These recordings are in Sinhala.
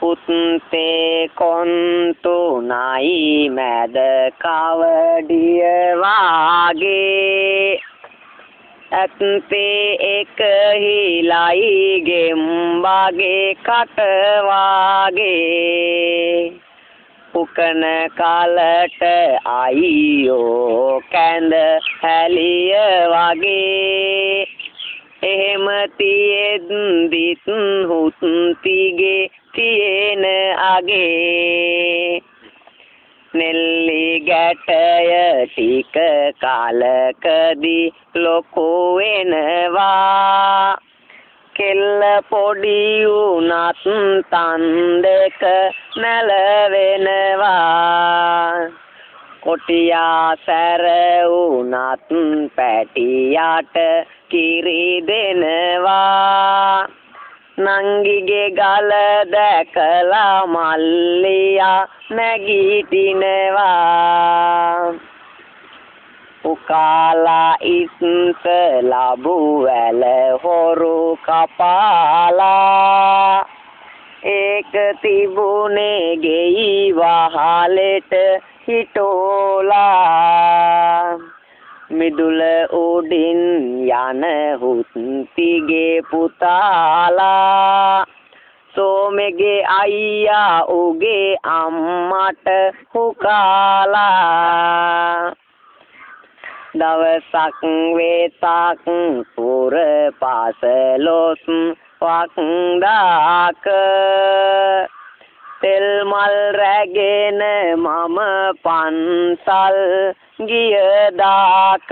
උත්තේ කොන්තු නයි මැද කවඩිය වාගේ ඇත්තේ එක හිලයි ගෙම්බගේ කට වාගේ උකන කලට අයියෝ කැඳ හැලිය වගේ එහෙම තියෙද්දිත් හුත්තිගේ තියෙන අගේ නෙල්ලි ගැටය ටික කලකදී ලොකු වෙනවා කෙල්ල පොඩි උනත් තන් දෙක නැලවෙනවා කොටියා සැර උනත් පැටියට කිරි දෙනවා නංගිගේ ගල දැකලා මල්ලියා නැගිටිනවා උකාලා ඉස්සලා බුවැල හොරු කපාලා ඒක තිබුණේ ගෙයි වහලෙට හිටෝලා මිදුල උඩින් යන හුත්තිගේ පුතාලා සෝමගේ අයියා උගේ අම්මට හුකාලා දවසක් වෙසක් පුර පාසලොස් වක්දාක තෙල් මල් රැගෙන මම පන්සල් ගිය දාක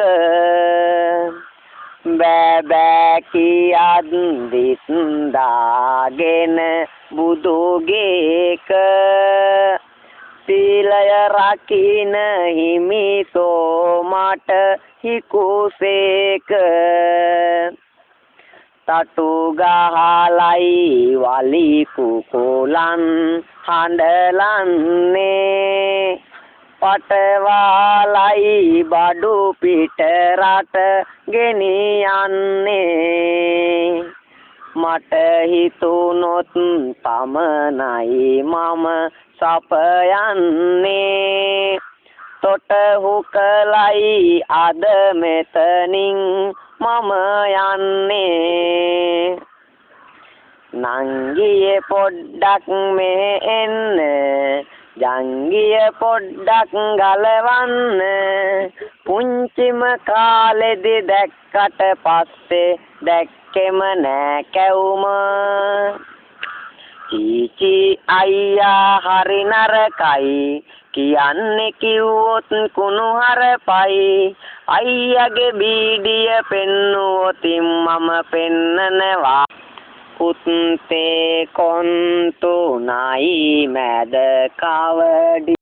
බෑ බෑ කියත් දිත් දාගෙන බුදුගේක සීලය රකින්න හිමිතෝ මට හිකුසේක තටු ගහලයි වලි කුකුලන් හඬලන්නේ පටවාලයි බඩු පිට රට ගෙනියන්නේ මට හිතුනොත් පමණයි මම සපයන්නේ තොට හුකලයි අද මෙතනින් මම යන්නේ නංගියේ පොඩ්ඩක් මෙහෙ එන්න ජංගිය පොඩ්ඩක් ගලවන්න පුංචිම කාලෙදි දැක්කට පස්සේ දැක්කෙම නෑ කැවුම චීචි අයියා හරි නරකයි කියන්නේ කිව්වොත් කුණුහරුපයි අයියාගේ බීඩිය පෙන්නුවොත් මම පෙන්නනවා උත්තේ කොන්තු නයි මැද කවඩි